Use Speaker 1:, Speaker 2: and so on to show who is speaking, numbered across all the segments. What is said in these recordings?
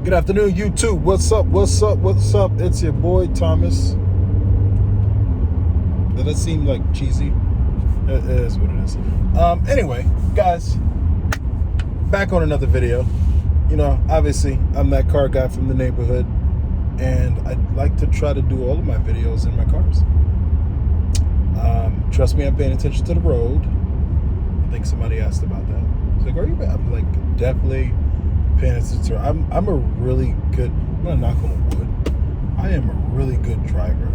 Speaker 1: Good afternoon, YouTube. What's up? What's up? What's up? It's your boy Thomas. Does that seem like cheesy? It is what it is. Anyway, guys, back on another video. You know, obviously, I'm that car guy from the neighborhood, and I'd like to try to do all of my videos in my cars. Trust me, I'm paying attention to the road. I think somebody asked about that. It's like, are you bad? I'm like, definitely paying attention to. I'm a really good. I'm gonna knock on wood. I am a really good driver.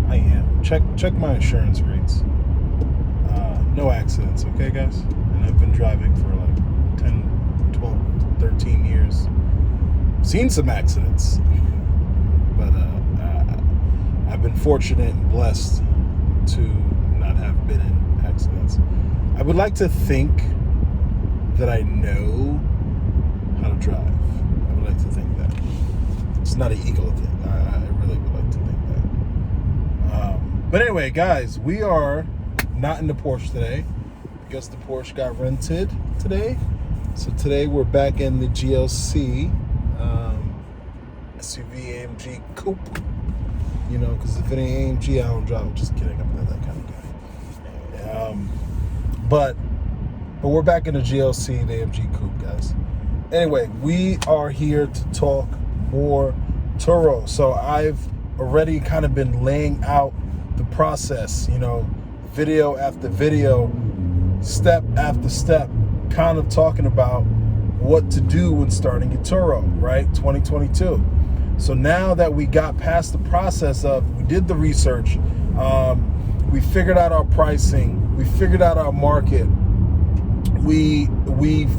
Speaker 1: I am. Check my insurance rates. No accidents, okay, guys? And I've been driving for like 10, 12, 13 years. Seen some accidents, but I've been fortunate and blessed to not have been in accidents. I would like to think that I know how to drive. I would like to think that. It's not an ego thing. I really would like to think that. But anyway, guys, we are not in the Porsche today because the Porsche got rented today. So today we're back in the GLC SUV AMG Coupe. You know, because if it ain't AMG, I don't drive. I'm just kidding. I'm not that kind of guy. But we're back in the GLC and AMG Coupe, guys. Anyway, we are here to talk more Turo. So I've already kind of been laying out the process, you know, video after video, step after step, kind of talking about what to do when starting your Turo, right? 2022. So now that we got past the process of, we did the research, we figured out our pricing, we figured out our market, we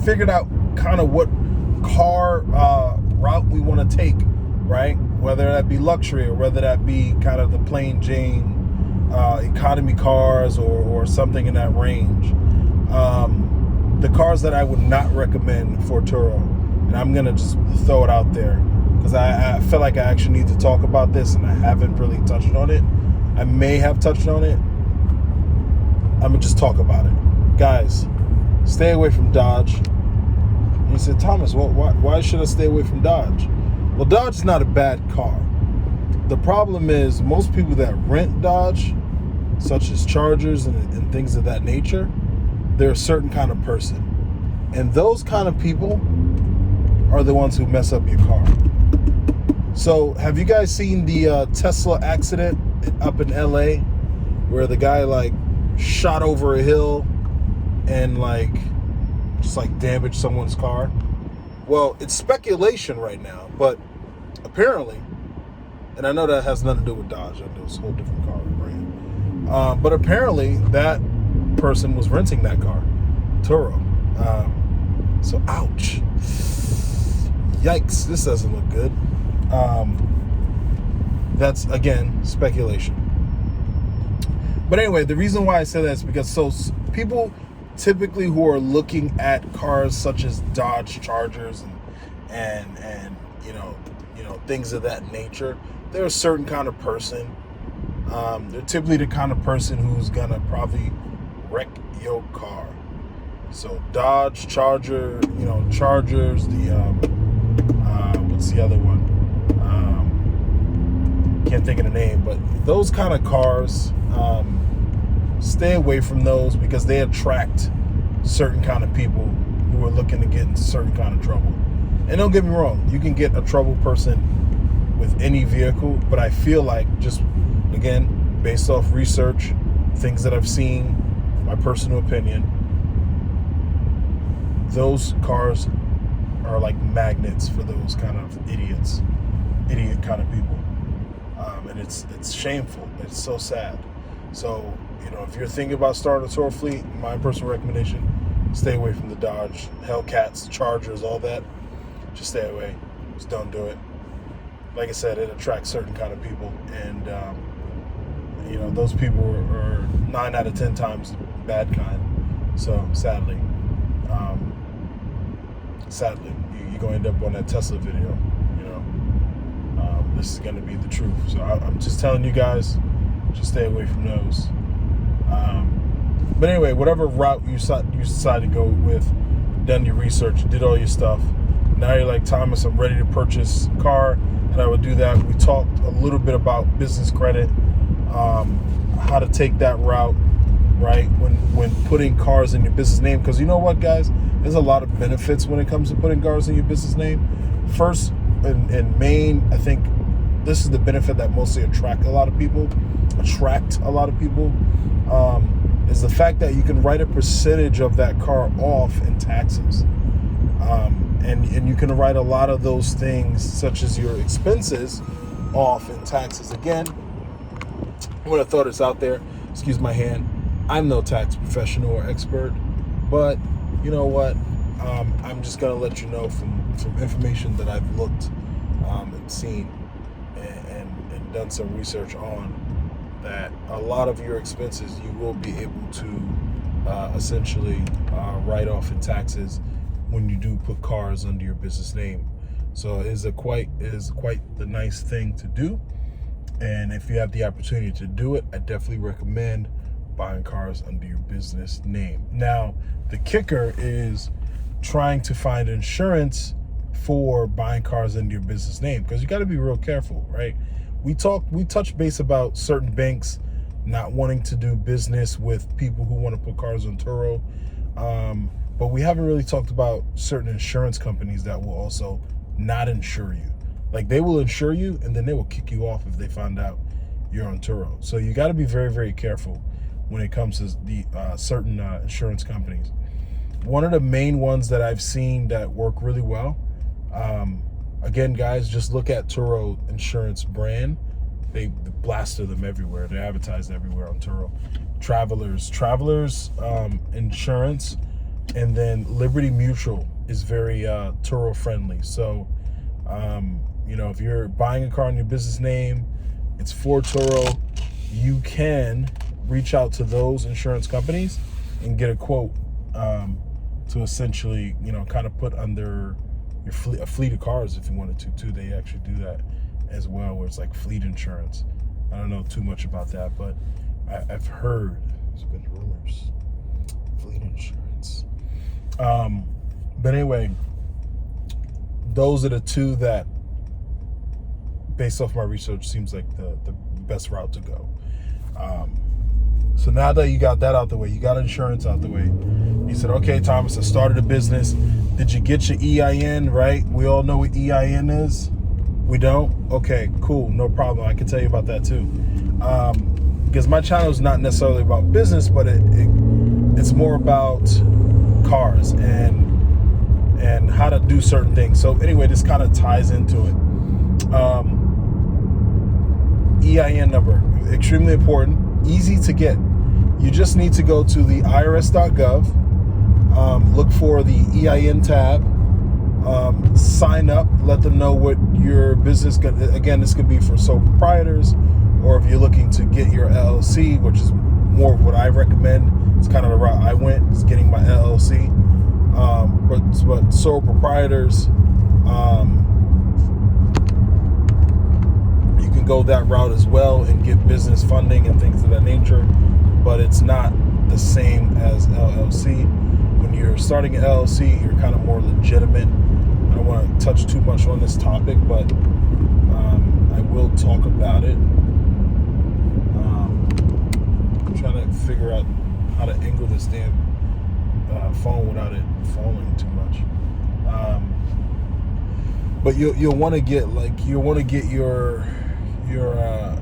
Speaker 1: figured out kind of what car route we want to take, right? Whether that be luxury or whether that be kind of the plain Jane economy cars or something in that range. The cars that I would not recommend for Turo, and I'm gonna just throw it out there because I feel like I actually need to talk about this and I haven't really touched on it. I may have touched on it. I'm gonna just talk about it. Guys, stay away from Dodge. And you said, Thomas, why should I stay away from Dodge? Well, Dodge is not a bad car. The problem is most people that rent Dodge, such as Chargers and things of that nature, they're a certain kind of person. And those kind of people are the ones who mess up your car. So have you guys seen the Tesla accident up in LA where the guy like shot over a hill and like just like damaged someone's car? Well, it's speculation right now, but apparently, and I know that has nothing to do with Dodge, I know it's a whole different car brand, but apparently that person was renting that car, Turo. So ouch, yikes, this doesn't look good. That's again speculation. But anyway, the reason why I say that is because people typically who are looking at cars such as Dodge Chargers and you know things of that nature, they're a certain kind of person. They're typically the kind of person who's gonna probably wreck your car. So Dodge, Charger, you know, Chargers, the what's the other one? Can't think of the name, but those kind of cars, stay away from those because they attract certain kind of people who are looking to get into certain kind of trouble. And don't get me wrong, you can get a trouble person with any vehicle, but I feel like, just again, based off research, things that I've seen, my personal opinion, those cars are like magnets for those kind of idiot kind of people. And it's shameful. It's so sad. So, you know, if you're thinking about starting a Turo fleet, my personal recommendation, stay away from the Dodge, Hellcats, Chargers, all that. Just stay away. Just don't do it. Like I said, it attracts certain kind of people, and you know, those people are 9 out of 10 times bad kind. So sadly, you're going to end up on that Tesla video. You know, this is going to be the truth. So I'm just telling you guys, just stay away from those. But anyway, whatever route you decide to go with, done your research, did all your stuff. Now you're like, Thomas, I'm ready to purchase a car, and I would do that. We talked a little bit about business credit, how to take that route, right? When putting cars in your business name, because you know what, guys, there's a lot of benefits when it comes to putting cars in your business name. First and main, I think this is the benefit that mostly attract a lot of people, is the fact that you can write a percentage of that car off in taxes. And you can write a lot of those things, such as your expenses, off in taxes. Again, I want to throw this out there. Excuse my hand. I'm no tax professional or expert, but you know what? I'm just going to let you know from information that I've looked and seen and done some research on, that a lot of your expenses you will be able to essentially write off in taxes when you do put cars under your business name. So it is quite the nice thing to do. And if you have the opportunity to do it, I definitely recommend buying cars under your business name. Now, the kicker is trying to find insurance for buying cars under your business name, because you got to be real careful, right? We touch base about certain banks not wanting to do business with people who want to put cars on Turo. But we haven't really talked about certain insurance companies that will also not insure you. Like, they will insure you and then they will kick you off if they find out you're on Turo. So you got to be very, very careful when it comes to the certain insurance companies. One of the main ones that I've seen that work really well, again, guys, just look at Turo Insurance brand. They blasted them everywhere. They're advertised everywhere on Turo. Travelers Insurance, and then Liberty Mutual is very Turo friendly. So, if you're buying a car in your business name, it's for Turo, you can reach out to those insurance companies and get a quote to essentially, kind of put under your a fleet of cars if you wanted to too. They actually do that as well, where it's like fleet insurance. I don't know too much about that, but I've heard there's been rumors, fleet insurance. But anyway, those are the two that, based off my research, seems like the best route to go. So now that you got that out the way, you got insurance out the way, you said, okay, Thomas, I started a business. Did you get your EIN, right? We all know what EIN is. We don't? Okay, cool, no problem. I can tell you about that too. Because my channel is not necessarily about business, but it's more about cars and how to do certain things. So anyway, this kind of ties into it. EIN number, extremely important, easy to get. You just need to go to the irs.gov, look for the EIN tab, sign up, let them know what your business, again, this could be for sole proprietors, or if you're looking to get your LLC, which is more of what I recommend. It's kind of the route I went, is getting my LLC. But sole proprietors, you can go that route as well and get business funding and things of that nature, but it's not the same as LLC. When you're starting an LLC, you're kind of more legitimate. I don't want to touch too much on this topic, but I will talk about it. I'm trying to figure out how to angle this damn phone without it falling too much. But you'll want to get your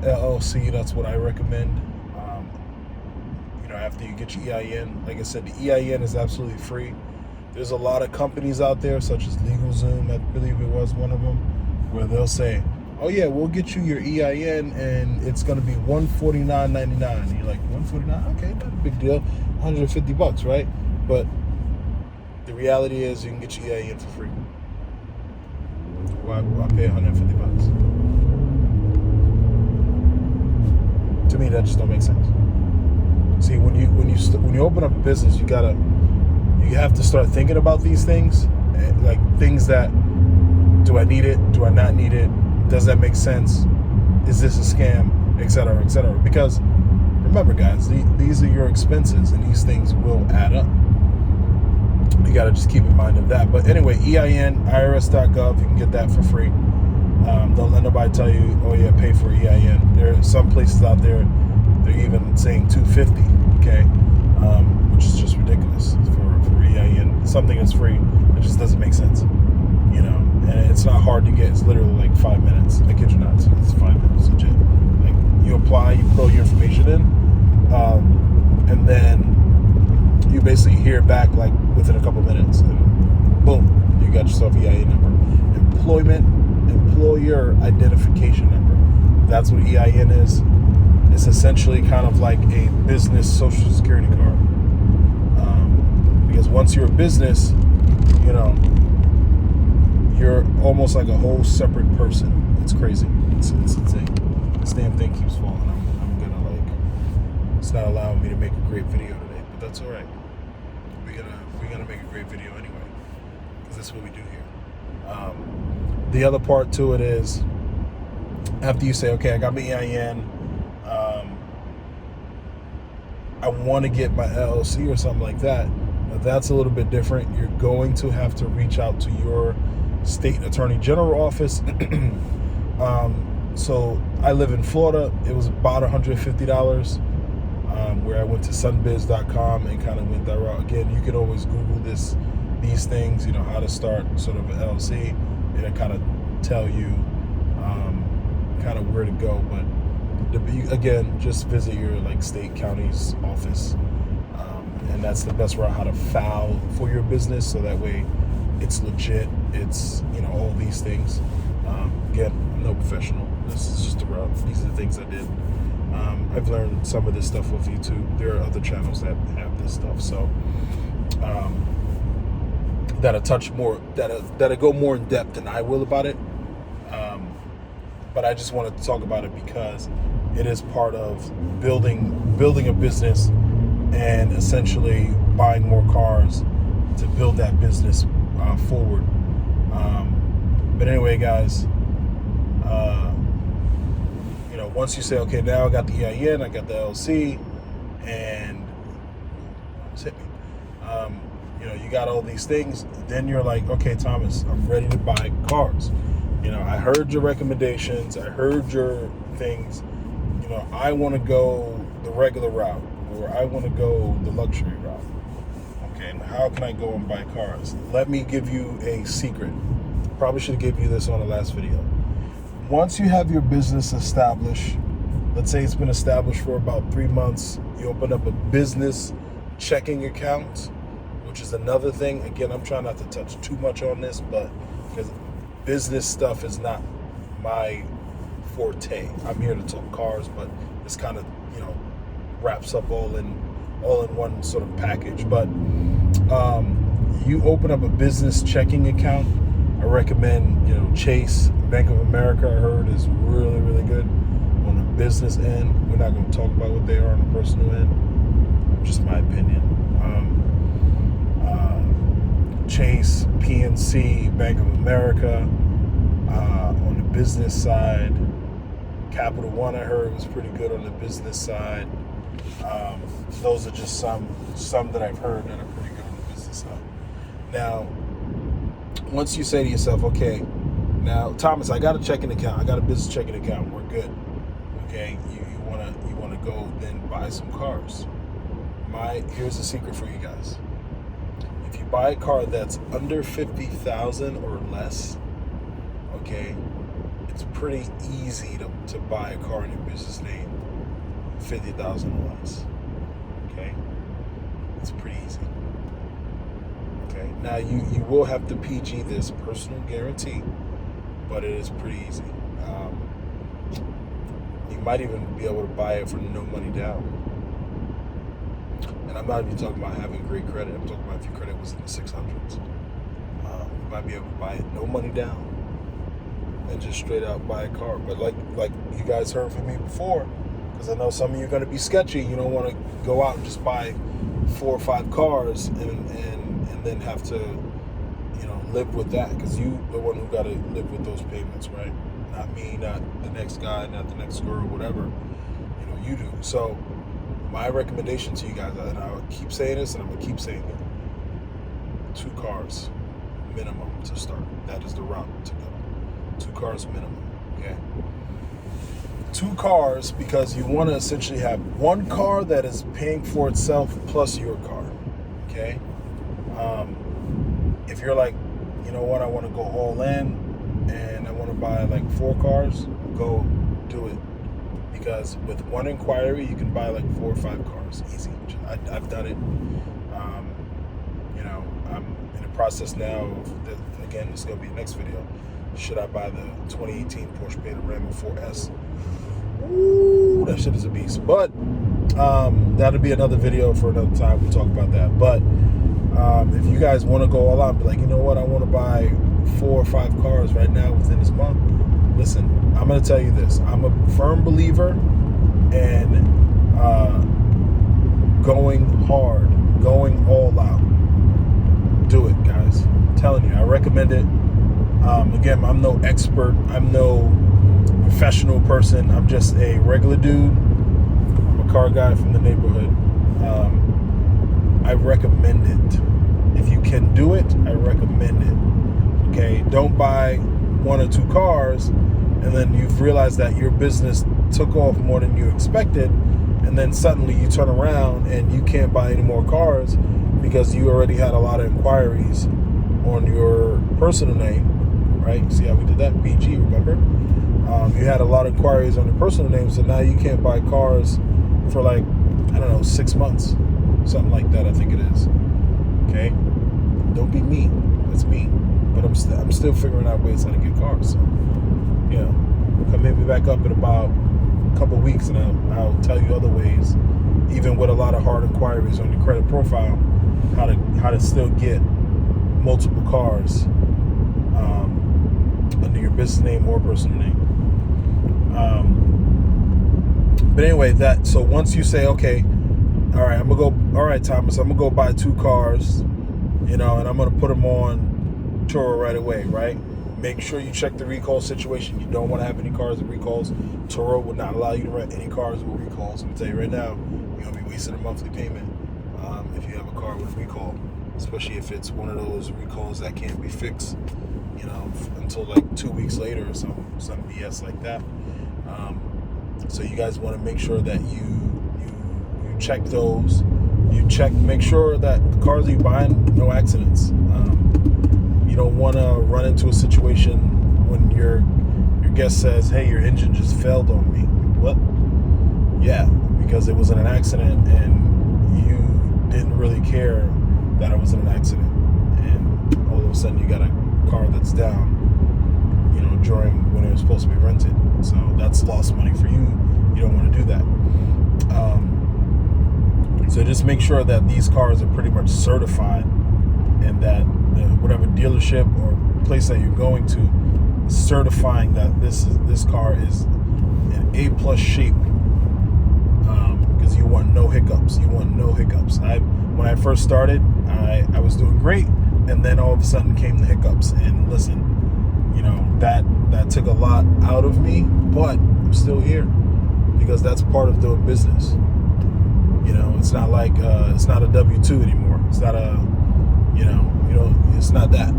Speaker 1: LLC. That's what I recommend. After you get your EIN, like I said, the EIN is absolutely free. There's a lot of companies out there, such as LegalZoom, I believe it was one of them, where they'll say, oh yeah, we'll get you your EIN and it's going to be $149.99. You're like, $149? Okay, not a big deal. $150, right? But the reality is you can get your EIN for free. Why pay $150? To me, that just don't make sense. See, when you open up a business, you have to start thinking about these things, like things that, do I need it? Do I not need it? Does that make sense? Is this a scam? Et cetera, et cetera. Because remember, guys, these are your expenses, and these things will add up. you got to just keep in mind of that. But anyway, EIN, IRS.gov, you can get that for free. Don't let nobody tell you, oh yeah, pay for EIN. There are some places out there, they're even saying $250, okay, which is just ridiculous for EIN. Something that's free, it just doesn't make sense, you know. And it's not hard to get. It's literally like 5 minutes. I kid you not. It's 5 minutes, legit. Like, you apply, you put all your information in, and then you basically hear back like within a couple minutes, and boom, you got yourself EIN number. Employer identification number. That's what EIN is. It's essentially kind of like a business social security card. Because once you're a business, you know, you're almost like a whole separate person. It's crazy. It's insane. This damn thing keeps falling. I'm gonna like, it's not allowing me to make a great video today, but that's all right. We're gonna make a great video anyway, because that's what we do here. The other part to it is, after you say, okay, I got my EIN, I want to get my LLC or something like that. Now that's a little bit different. You're going to have to reach out to your state attorney general office. So I live in Florida. It was about $150, where I went to sunbiz.com and kind of went that route. Again, you can always Google these things, you know, how to start sort of an LLC, and it kind of tell you kind of where to go. But again, just visit your like state, county's office, and that's the best route how to file for your business, so that way it's legit. It's, you know, all these things. Again, I'm no professional. This is just a route. These are the things I did. I've learned some of this stuff off YouTube. There are other channels that have this stuff, so that'll touch more, that'll go more in depth than I will about it. But I just wanted to talk about it because it is part of building a business and essentially buying more cars to build that business forward. But anyway, guys, you know, once you say, okay, now I got the EIN, I got the LLC, and hit me. You know, you got all these things, then you're like, okay, Thomas, I'm ready to buy cars. You know, I heard your recommendations, I heard your things. You know, I want to go the regular route, or I want to go the luxury route. Okay, and how can I go and buy cars? Let me give you a secret. Probably should have given you this on the last video. Once you have your business established, let's say it's been established for about 3 months, you open up a business checking account, which is another thing. Again, I'm trying not to touch too much on this, but because business stuff is not my forte. I'm here to talk cars, but this kind of, you know, wraps up all in one sort of package. But you open up a business checking account. I recommend, you know, Chase, Bank of America, I heard, is really, really good on the business end. We're not going to talk about what they are on the personal end. Just my opinion. Chase, PNC, Bank of America, on the business side. Capital One, I heard, was pretty good on the business side. Those are just some that I've heard that are pretty good on the business side. Now, once you say to yourself, okay, now Thomas, I got a checking account, I got a business checking account, we're good. Okay, you wanna go then buy some cars. Here's a secret for you guys. If you buy a car that's under 50,000 or less, okay, it's pretty easy to buy a car in your business name, 50,000 or less. Okay, it's pretty easy. Okay, now you will have to PG this, personal guarantee, but it is pretty easy. You might even be able to buy it for no money down. And I'm not even talking about having great credit. I'm talking about if your credit was in the 600s. You might be able to buy it no money down and just straight out buy a car. But like you guys heard from me before, because I know some of you are going to be sketchy. You don't want to go out and just buy 4 or 5 cars and then have to, you know, live with that, because you the one who got to live with those payments, right? Not me, not the next guy, not the next girl, whatever. You know, you do. So my recommendation to you guys, and I'll keep saying this and I'm going to keep saying it, 2 cars minimum to start. That is the route to go. 2 cars minimum. Okay. 2 cars, because you want to essentially have 1 car that is paying for itself plus your car. Okay. If you're like, you know what, I want to go all in and I want to buy like 4 cars, go do it. Because with 1 inquiry, you can buy like 4 or 5 cars. Easy. I've done it. You know, I'm in the process now of, again, this is going to be the next video. Should I buy the 2018 Porsche Panamera 4S? Ooh, that shit is a beast. But that'll be another video for another time. We'll talk about that. But if you guys want to go all out, be like, you know what, I want to buy 4 or 5 cars right now within this month. Listen, I'm going to tell you this. I'm a firm believer in going hard, going all out. Do it, guys. I'm telling you, I recommend it. Again, I'm no expert. I'm no professional person. I'm just a regular dude. I'm a car guy from the neighborhood. I recommend it. If you can do it, I recommend it. Okay, don't buy 1 or 2 cars and then you've realized that your business took off more than you expected, and then suddenly you turn around and you can't buy any more cars because you already had a lot of inquiries on your personal name, right? See how we did that? PG, remember? You had a lot of inquiries on your personal name, so now you can't buy cars for like, I don't know, 6 months. Something like that, I think it is. Okay? Don't be me. That's me. But I'm still figuring out ways how to get cars. So, you know, come hit me back up in about a couple weeks and I'll tell you other ways, even with a lot of hard inquiries on your credit profile, how to still get multiple cars under your business name or personal name. But anyway, so once you say, okay, all right, Thomas, I'm gonna go buy 2 cars, you know, and I'm gonna put them on Turo right away, right? Make sure you check the recall situation. You don't want to have any cars with recalls. Turo would not allow you to rent any cars with recalls. I'm gonna tell you right now, you're gonna be wasting a monthly payment if you have a car with a recall, especially if it's one of those recalls that can't be fixed, you know, until like 2 weeks later or some BS like that. So you guys want to make sure that you check those. Make sure that the cars that you're buying, no accidents. You don't want to run into a situation when your guest says, hey, your engine just failed on me. What? Yeah, because it was in an accident and you didn't really care that it was in an accident. And all of a sudden you got a car that's down, you know, during when it was supposed to be rented. So that's lost money for you. You don't want to do that. So just make sure that these cars are pretty much certified, and that whatever dealership or place that you're going to is certifying that this car is in A+ shape, because you want no hiccups. When I first started, I was doing great, and then all of a sudden came the hiccups. And listen, you know, that took a lot out of me, but I'm still here because that's part of doing business. You know, it's not like it's not a W-2 anymore. It's not a, you know, it's not that.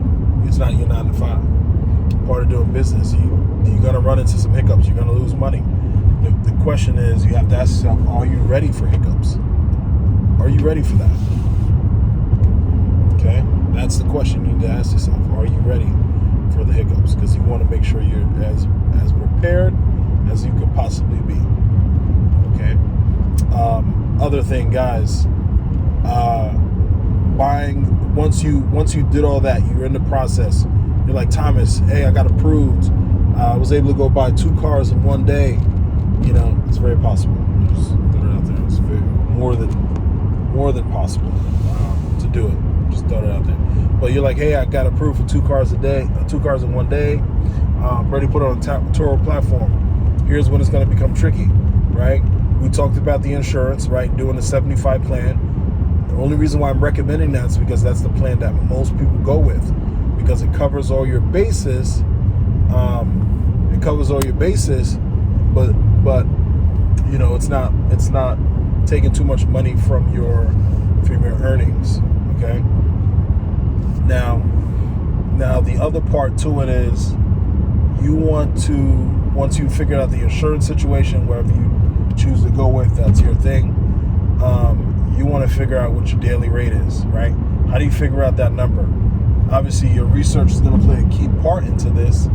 Speaker 1: It's not your 9 to 5. Part of doing business, you're gonna run into some hiccups. You're gonna lose money. The question is, you have to ask yourself: are you ready for hiccups? Are you ready for that? Okay, that's the question you need to ask yourself. Are you ready for the hiccups? Because you want to make sure you're as prepared as you could possibly be. Okay. Other thing, guys, buying, once you did all that, you're in the process, you're like, Thomas, hey, I got approved, I was able to go buy 2 cars in one day. You know, it's very possible. Just throw it out there. It's very more than possible to do it. Just throw it out there. But you're like, hey, I got approved for 2 cars in one day, ready to put it on Turo platform. Here's when it's going to become tricky, right? We talked about the insurance, right? Doing the 75 plan. The only reason why I'm recommending that is because that's the plan that most people go with, because it covers all your bases. But you know, it's not taking too much money from your earnings. Okay. Now the other part to it is you want to, once you figure out the insurance situation, wherever you choose to go with, that's your thing. You want to figure out what your daily rate is, right? How do you figure out that number? Obviously, your research is going to play a key part into this,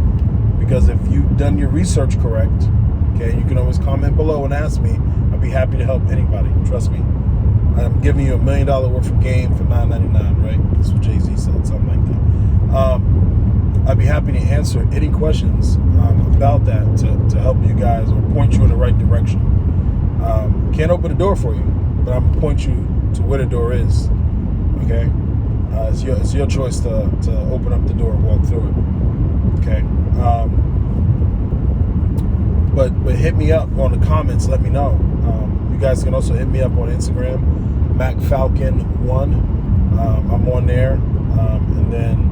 Speaker 1: because if you've done your research correct, okay, you can always comment below and ask me. I'd be happy to help anybody. Trust me. I'm giving you $1 million worth of game for $9.99, right? That's what Jay-Z said, something like that. I'd be happy to answer any questions about that to help you guys or point you in the right direction. Can't open the door for you, but I'm going to point you to where the door is, okay? It's your choice to open up the door and walk through it, okay? But hit me up on the comments. Let me know. You guys can also hit me up on Instagram, Tom-Faulcon1. I'm on there, and then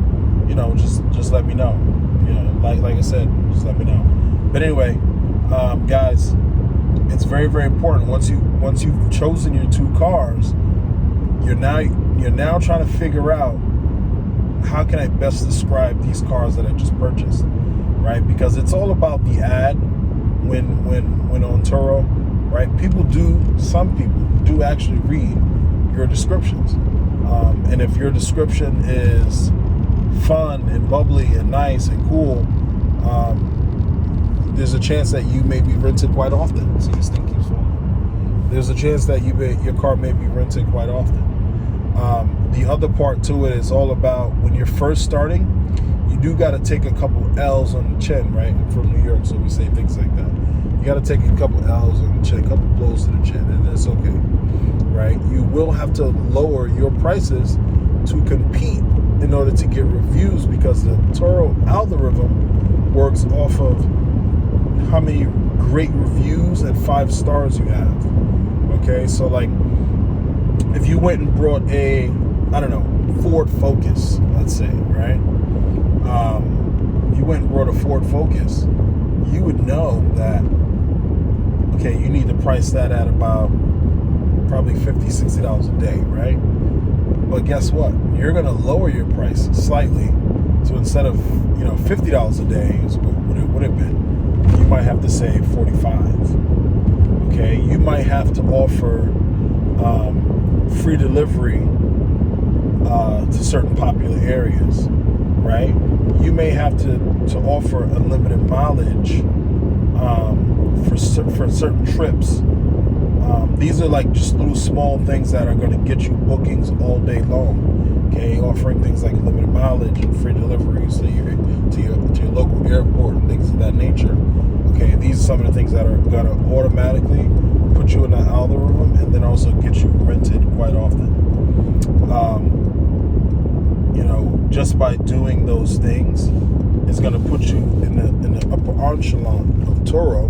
Speaker 1: just let me know. Like I said, just let me know. But anyway, guys, it's very, very important. Once you've chosen your two cars, you're now trying to figure out, how can I best describe these cars that I just purchased, right? Because it's all about the ad when on Turo, right? Some people do actually read your descriptions, and if your description is fun and bubbly and nice and cool, there's a chance that you may be rented quite often. See, this thing keeps falling. There's a chance that your car may be rented quite often. The other part to it is all about, when you're first starting, you do got to take a couple L's on the chin, right? I'm from New York, so we say things like that. You got to take a couple L's on the chin, a couple blows to the chin, and it's okay, right? You will have to lower your prices to compete in order to get reviews, because the Turo algorithm works off of how many great reviews and 5 stars you have. Okay, so like, if you went and brought a, I don't know, Ford Focus, let's say, right? You went and brought a Ford Focus, you would know that, okay, you need to price that at about probably $50, $60 a day, right? But guess what? You're going to lower your price slightly. So instead of, $50 a day is what it would have been, you might have to say $45. Okay, you might have to offer free delivery to certain popular areas, right? You may have to offer unlimited mileage for certain trips. These are like just little small things that are going to get you bookings all day long. Okay, offering things like limited mileage and free deliveries to your local airport and things of that nature. Okay, these are some of the things that are going to automatically put you in the algorithm, and then also get you rented quite often. Just by doing those things, it's going to put you in the upper echelon of Turo.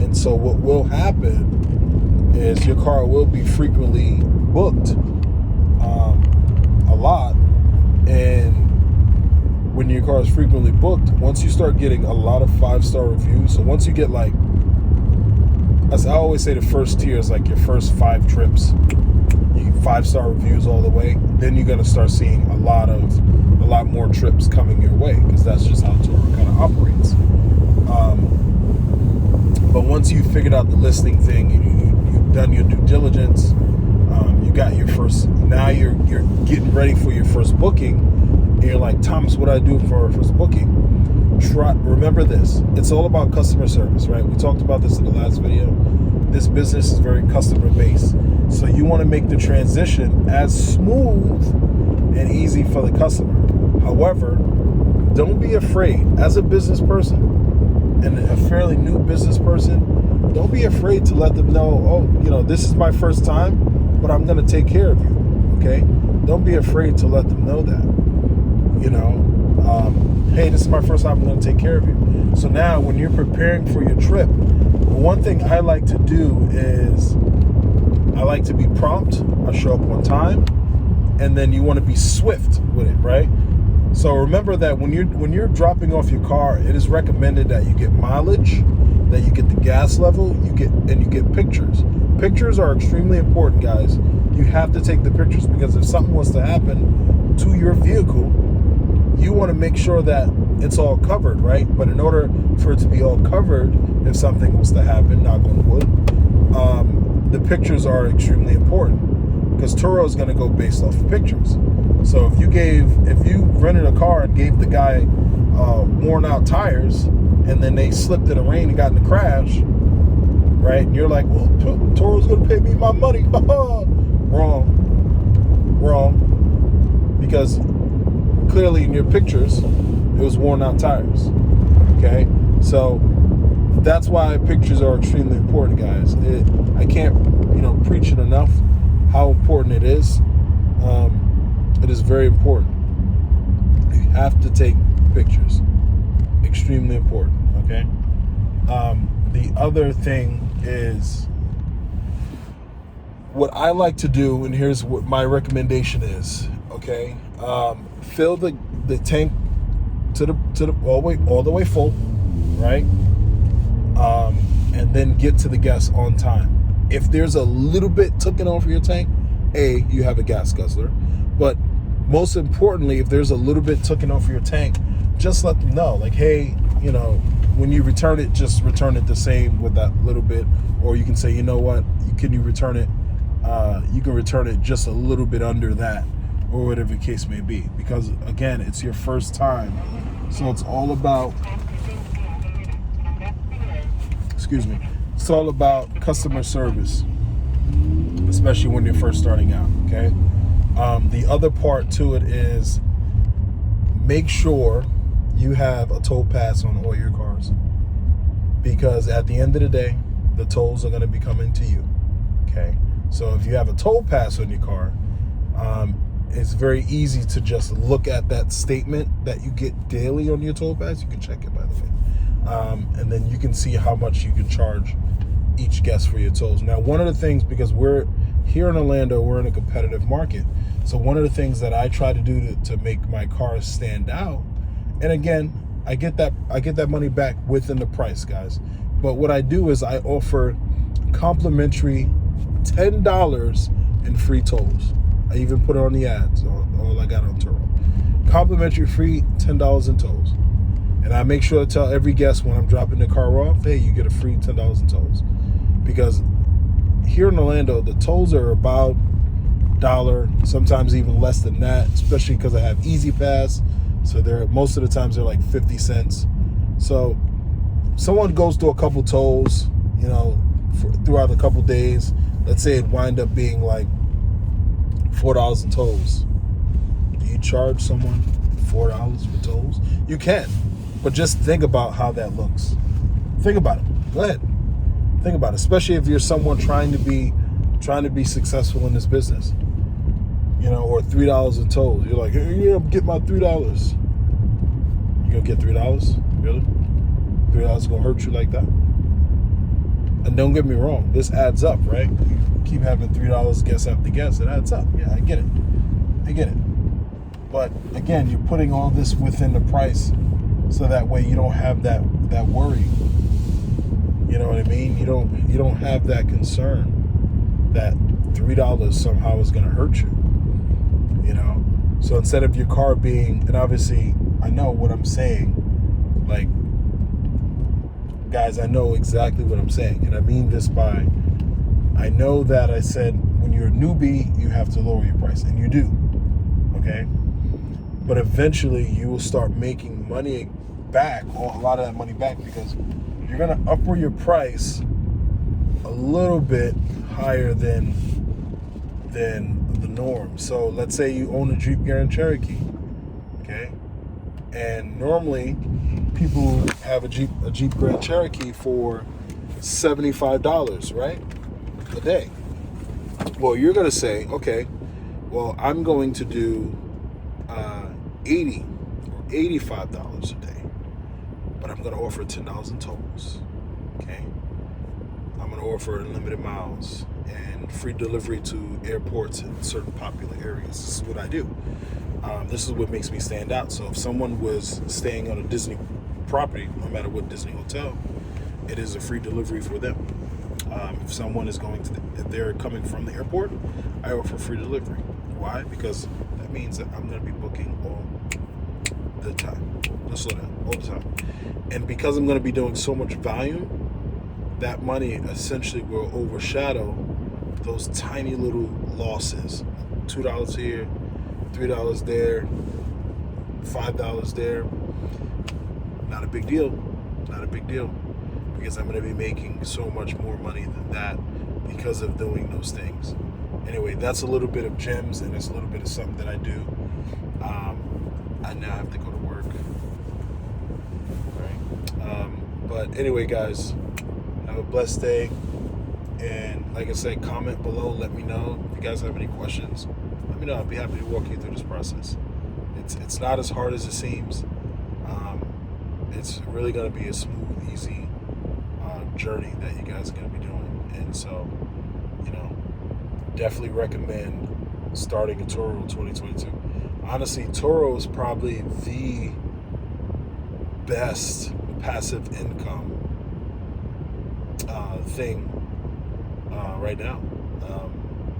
Speaker 1: And so what will happen is your car will be frequently booked, a lot. And when your car is frequently booked, once you start getting a lot of 5-star reviews, so once you get, like, as I always say, the first tier is like your first 5 trips, you get 5-star reviews all the way, then you're going to start seeing a lot more trips coming your way, because that's just how Turo kind of operates. But once you figured out the listing thing, and you've done your due diligence, you got your first, now you're getting ready for your first booking, and you're like, Thomas, what do I do for our first booking? Remember this, it's all about customer service, right? We talked about this in the last video. This business is very customer based, so you want to make the transition as smooth and easy for the customer. However, don't be afraid, as a business person and a fairly new business person, don't be afraid to let them know, this is my first time, but I'm going to take care of you. Okay, don't be afraid to let them know that. Hey, this is my first time, I'm going to take care of you. So now when you're preparing for your trip, one thing I like to do is I like to be prompt. I show up on time, and then you want to be swift with it, right? So remember that when you're dropping off your car, it is recommended that you get mileage, that you get the gas level, you get pictures. Pictures are extremely important, guys. you have to take the pictures, because if something was to happen to your vehicle, you want to make sure that it's all covered, right? But in order for it to be all covered, if something was to happen, knock on wood, the pictures are extremely important, because Turo is going to go based off of pictures. So if you rented a car and gave the guy worn out tires, and then they slipped in the rain and got in a crash, right? And you're like, well, Toro's going to pay me my money. Wrong. Because clearly in your pictures, it was worn out tires. Okay? So that's why pictures are extremely important, guys. I can't, preach it enough how important it is. It is very important. You have to take pictures. Extremely important, okay? The other thing is, what I like to do, and here's what my recommendation is, okay? Fill the tank to the all the way full, right? And then get to the gas on time. If there's a little bit taken off your tank, you have a gas guzzler. But most importantly, if there's a little bit taken off your tank, just let them know, like, hey, when you return it, just return it the same with that little bit. Or you can say, you know what, can you return it? You can return it just a little bit under that, or whatever the case may be. Because again, it's your first time, so it's all about, it's all about customer service, especially when you're first starting out. Okay. The other part to it is, make sure you have a toll pass on all your cars, because at the end of the day, the tolls are going to be coming to you. Okay, so if you have a toll pass on your car, it's very easy to just look at that statement that you get daily on your toll pass. You can check it, by the way, and then you can see how much you can charge each guest for your tolls. Now, one of the things, because we're here in Orlando, we're in a competitive market, so one of the things that I try to do to make my cars stand out, and again, I get that money back within the price, guys. But what I do is I offer complimentary $10 in free tolls. I even put it on the ads, all I got on Turo. Complimentary free $10 in tolls. And I make sure to tell every guest when I'm dropping the car off, hey, you get a free $10 in tolls. Because here in Orlando, the tolls are about $1, sometimes even less than that, especially because I have Easy Pass. So most of the times they're like 50 cents. So someone goes through a couple tolls, throughout a couple days. Let's say it wind up being like $4 in tolls. Do you charge someone $4 for tolls? You can, but just think about how that looks. Think about it. Go ahead. Think about it, especially if you're someone trying to be successful in this business. Or $3 in tolls. You're like, hey, get my $3. You gonna get $3? Really? $3 gonna hurt you like that? And don't get me wrong, this adds up, right? You keep having $3 guess after guess, it adds up. Yeah, I get it. But again, you're putting all this within the price, so that way you don't have that worry. You know what I mean? You don't have that concern that $3 somehow is gonna hurt you. So instead of your car being, and obviously I know what I'm saying, like, guys, I know exactly what I'm saying, and I mean this by, I know that I said when you're a newbie, you have to lower your price, and you do, okay? But eventually you will start making money back, or a lot of that money back, because you're gonna upper your price a little bit higher than the norm. So let's say you own a Jeep Grand Cherokee, okay? And normally people have a Jeep Grand Cherokee for $75, right? A day. Well, you're gonna say, okay, well, I'm going to do $80 or $85 a day, but I'm gonna offer $10 in tolls, okay? I'm gonna offer unlimited miles and free delivery to airports in certain popular areas. This is what I do. This is what makes me stand out. So if someone was staying on a Disney property, no matter what Disney hotel, it is a free delivery for them. If someone is if they're coming from the airport, I offer free delivery. Why? Because that means that I'm going to be booking all the time. Just slow down, all the time. And because I'm going to be doing so much volume, that money essentially will overshadow those tiny little losses. $2 here, $3 there, $5 there. Not a big deal. Not a big deal. Because I'm going to be making so much more money than that because of doing those things. Anyway, that's a little bit of gems, and it's a little bit of something that I do. I now have to go to work. Right? But anyway, guys, have a blessed day. And like I said, comment below. Let me know if you guys have any questions. Let me know. I'll be happy to walk you through this process. It's not as hard as it seems. It's really going to be a smooth, easy journey that you guys are going to be doing. And so, definitely recommend starting a Turo 2022. Honestly, Turo is probably the best passive income thing right now.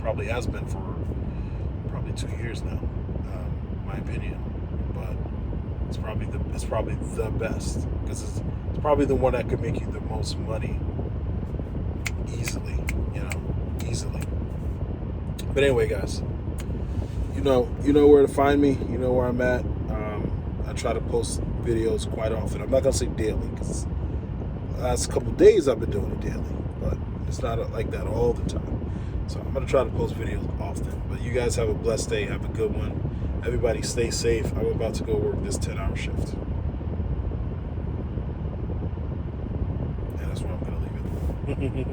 Speaker 1: Probably has been for probably 2 years now, my opinion. But it's probably the best because it's probably the one that could make you the most money easily. Easily. But anyway, guys, you know where to find me. You know where I'm at. I try to post videos quite often. I'm not gonna say daily because the last couple days I've been doing it daily, but it's not like that all the time. So I'm gonna try to post videos often. But you guys have a blessed day. Have a good one. Everybody stay safe. I'm about to go work this 10-hour shift. And that's where I'm gonna leave it.